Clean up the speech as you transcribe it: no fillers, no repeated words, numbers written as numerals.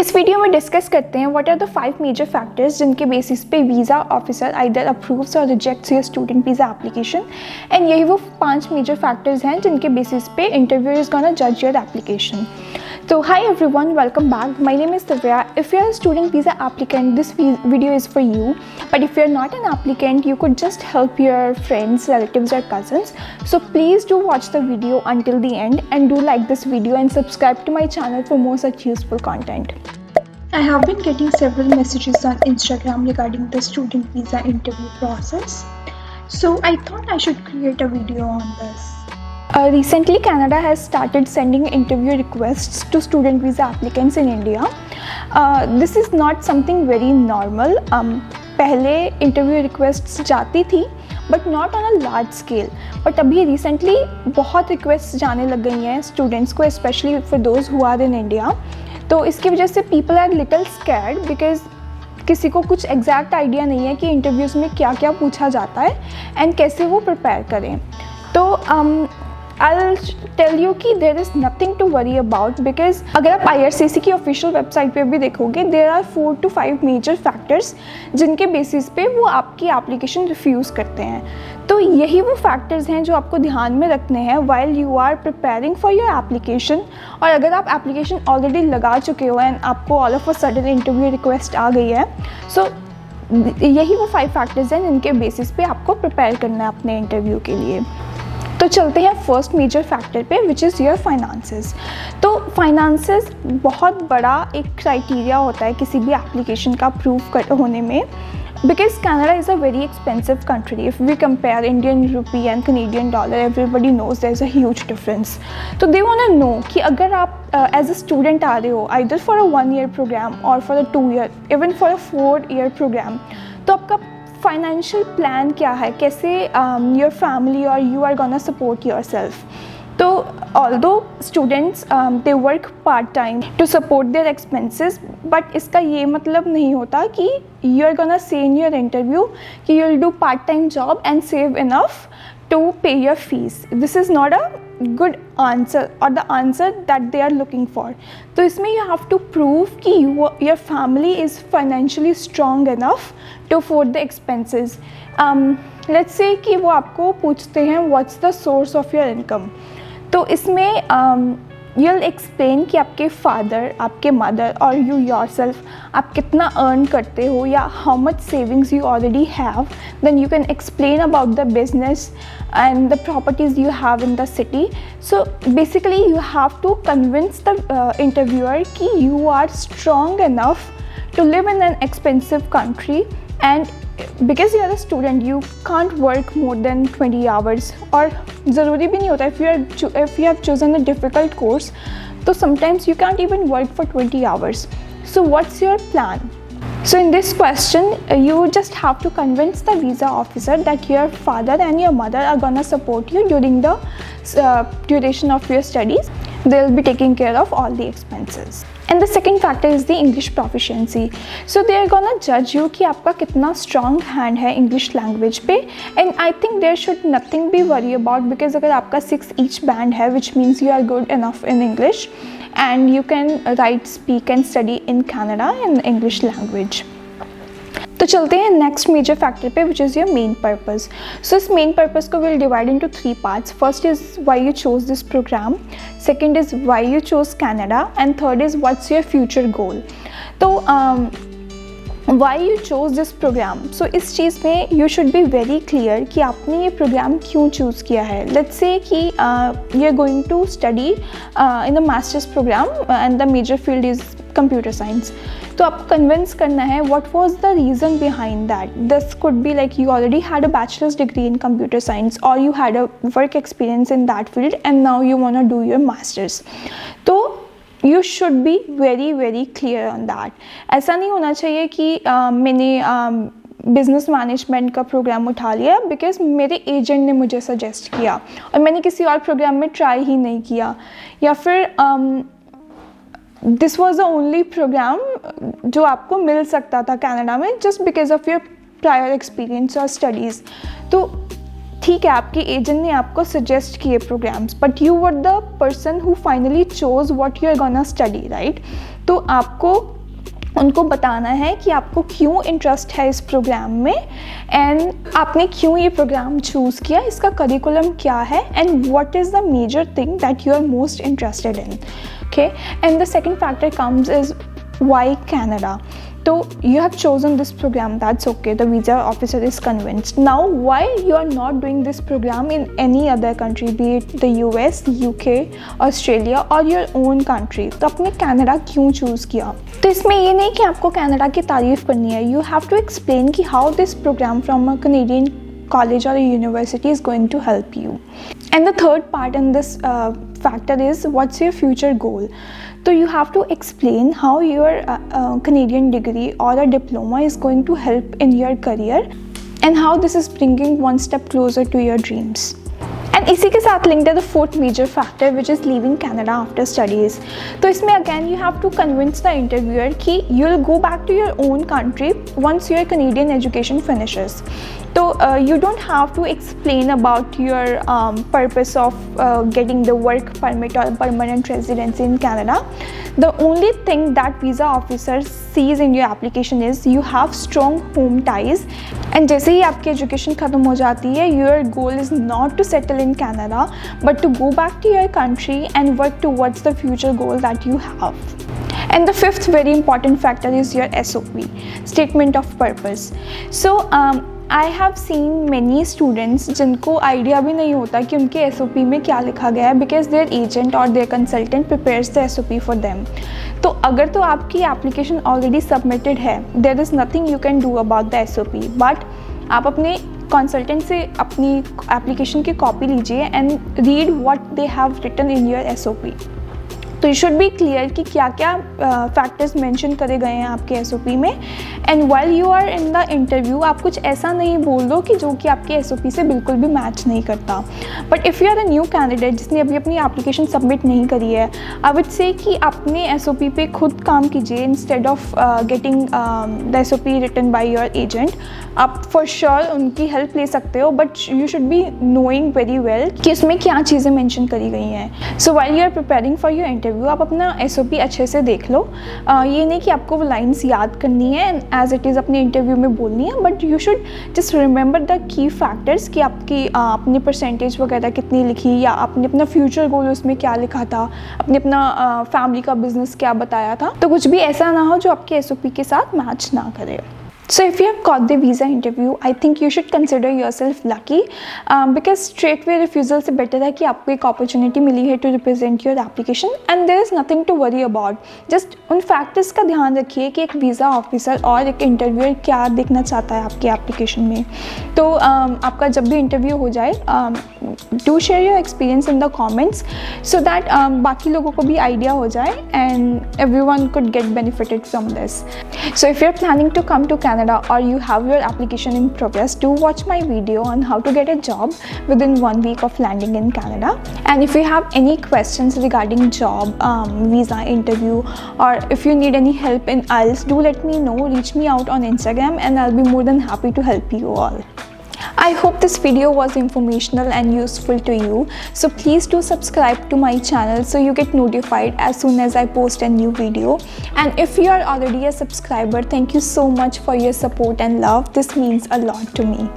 इस वीडियो में डिस्कस करते हैं what are the 5 major factors जिनके बेसिस पे वीज़ा ऑफिसर आइदर अप्रूव्स और rejects your student visa application. And यही वो 5 मेजर फैक्टर्स हैं जिनके बेसिस पे इंटरव्यू इज गोना जज your application. So hi everyone, welcome back. My name is Divya. If you're a student visa applicant, this video is for you. But if you're not an applicant, you could just help your friends, relatives or cousins. So please do watch the video until the end and do like this video and subscribe to my channel for more such useful content. I have been getting several messages on Instagram regarding the student visa interview process. So I thought I should create a video on this. Recently, Canada has started sending interview requests to student visa applicants in India. This is not something very normal. पहले interview requests जाती थी but not on a large scale. But अभी recently बहुत requests जाने लग गई हैं students को, especially for those who are in India. तो इसकी वजह से people are little scared because किसी को कुछ एग्जैक्ट आइडिया नहीं है कि इंटरव्यूज़ में क्या क्या पूछा जाता है एंड कैसे वो प्रिपेयर करें। तो I'll tell you कि there is nothing to worry about because अगर आप IRCC की ऑफिशियल वेबसाइट पे भी देखोगे there are 4 to 5 major factors जिनके बेसिस पे वो आपकी एप्लीकेशन रिफ्यूज़ करते हैं। तो यही वो फैक्टर्स हैं जो आपको ध्यान में रखने हैं while you are preparing for your application। और अगर आप एप्लीकेशन ऑलरेडी लगा चुके हो एंड आपको all of a sudden interview request आ गई है, सो यही वो 5 फैक्टर्स हैं जिनके बेसिस पे आपको प्रिपेयर करना है अपने इंटरव्यू के लिए। तो चलते हैं फर्स्ट मेजर फैक्टर पे विच इज़ योर फाइनेंसेस। तो फाइनेंसेस बहुत बड़ा एक क्राइटेरिया होता है किसी भी एप्लीकेशन का अप्रूव होने में, because Canada is a very expensive country. If we compare Indian rupee and Canadian dollar, everybody knows there is a huge difference. तो दे वांट टू नो कि अगर आप एज अ स्टूडेंट आ रहे हो either for a 1 year program or for a 2 year, even for a 4 year program, तो आपका financial plan क्या है, कैसे योर फैमिली और you are gonna support yourself. तो although students they work part time to support their expenses, but इसका ये मतलब नहीं होता कि you are gonna say in your interview कि you will do part time job and save enough to pay your fees. This is not a good answer or the answer that they are looking for. तो इसमें you have to prove कि your family is financially strong enough to afford the expenses. Let's say कि वो आपको पूछते हैं what's the source of your income. तो इसमें you'll explain कि आपके फादर, आपके मदर और you yourself आप कितना अर्न करते हो या how much savings you already have. Then you can explain about the business and the properties you have in the city. So basically you have to convince the interviewer कि you are strong enough to live in an expensive country, and because you are a student you can't work more than 20 hours. और ज़रूरी भी नहीं होता, if you have chosen a difficult course, तो sometimes you can't even work for 20 hours. So what's your plan? So in this question you just have to convince the visa officer that your father and your mother are gonna support you during the duration of your studies. They'll be taking care of all the expenses. And the second factor is the English proficiency. So they are gonna judge you कि आपका कितना strong hand है English language पे, and I think there should nothing be worry about because अगर आपका 6 each band है which means you are good enough in English and you can write, speak and study in Canada in English language. तो चलते हैं next major factor पे which is your main purpose. So इस main purpose को will divide into 3 parts. First is why you chose this program, second is why you chose Canada and third is what's your future goal. तो why you chose this program, so इस चीज़ में you should be very clear कि आपने ये programme क्यों choose किया है। लेट्स से कि you are going to study in a masters programme and the major field is computer science. तो आपको कन्विंस करना है what was the reason behind that. This could be like you already had a bachelor's degree in computer science or you had a work experience in that field and now you want to do your masters. तो you should be very very clear on that. ऐसा नहीं होना चाहिए कि मैंने business management का programme उठा लिया बिकॉज मेरे एजेंट ने मुझे सजेस्ट किया और मैंने किसी और प्रोग्राम में ट्राई ही नहीं किया, या फिर this was the only programme जो आपको मिल सकता था कनाडा में just because of your prior experience और स्टडीज़। तो ठीक है, आपके एजेंट ने आपको सजेस्ट किए programmes, but you were the person who finally chose what you are gonna study, right. तो आपको उनको बताना है कि आपको क्यों इंटरेस्ट है इस प्रोग्राम में एंड आपने क्यों ये प्रोग्राम चूज़ किया, इसका करिकुलम क्या है and what is the major thing that you are most interested in. Okay, and the second factor comes is why Canada. So you have chosen this program, that's okay, the visa officer is convinced. Now why you are not doing this program in any other country, be it the US, UK, Australia or your own country? तो आपने Canada क्यों choose किया? तो इसमें ये नहीं कि आपको कनाडा की तारीफ़ करनी है, you have to explain कि how this program from a Canadian college or a university is going to help you. And the third part in this factor is what's your future goal. So you have to explain how your Canadian degree or a diploma is going to help in your career and how this is bringing one step closer to your dreams. And इसी के साथ linked है the fourth major factor which is leaving Canada after studies. तो इसमें again you have to convince the interviewer कि you will go back to your own country once your Canadian education finishes. तो you don't have to explain about your purpose of getting the work permit or permanent residency in Canada. The only thing that visa officer sees in your application is you have strong home ties. And जैसे ही आपकी education ख़त्म हो जाती है, your goal is not to settle in Canada but to go back to your country and work towards the future goal that you have. And the fifth very important factor is your SOP, Statement of Purpose. So I have seen many students जिनको idea भी नहीं होता कि उनके SOP में क्या लिखा गया है because their agent or their consultant prepares the SOP for them. तो अगर तो आपकी एप्लीकेशन ऑलरेडी सबमिटेड है, there is nothing you can do about the SOP, but आप अपने कंसल्टेंट से अपनी एप्लीकेशन की कॉपी लीजिए and read what they have written in your SOP. तो यू शुड बी क्लियर कि क्या क्या फैक्टर्स मेंशन करे गए हैं आपके SOP में. And while you are in the interview आप कुछ ऐसा नहीं बोल दो कि जो कि आपके SOP से बिल्कुल भी मैच नहीं करता. But if you are a new candidate जिसने अभी अपनी एप्लीकेशन सबमिट नहीं करी है, आई वुड से कि अपने SOP पे खुद काम कीजिए instead of getting the SOP written by your agent. आप फॉर श्योर उनकी हेल्प ले सकते हो but you should be knowing very well कि उसमें क्या चीज़ें मेंशन करी गई हैं. So while you are preparing for your interview आप अपना SOP अच्छे से देख लो. ये नहीं कि आपको वो लाइन्स याद करनी है एंड एज इट इज़ अपने इंटरव्यू में बोलनी है, but you should just remember the key factors कि आपकी अपनी परसेंटेज वगैरह कितनी लिखी या आपने अपना फ्यूचर गोल उसमें क्या लिखा था, अपने अपना फैमिली का बिजनेस क्या बताया था. तो कुछ भी ऐसा ना हो जो आपके SOP के साथ मैच ना करे. So if you have got the visa interview, I think you should consider yourself lucky because straightway refusal से better है कि आपको एक opportunity मिली है to represent your application and there is nothing to worry about. Just उन factors का ध्यान रखिए कि एक visa officer और एक interviewer क्या देखना चाहता है आपकी application में. तो आपका जब भी interview हो जाए do share your experience in the comments so that बाकी लोगों को भी idea हो जाए and everyone could get benefited from this. So if you're planning to come to Canada or you have your application in progress, do watch my video on how to get a job within 1 week of landing in Canada. And if you have any questions regarding job, visa interview, or if you need any help in IELTS, do let me know. Reach me out on Instagram and I'll be more than happy to help you all. I hope this video was informational and useful to you. So please do subscribe to my channel so you get notified as soon as I post a new video. And if you are already a subscriber, thank you so much for your support and love. This means a lot to me.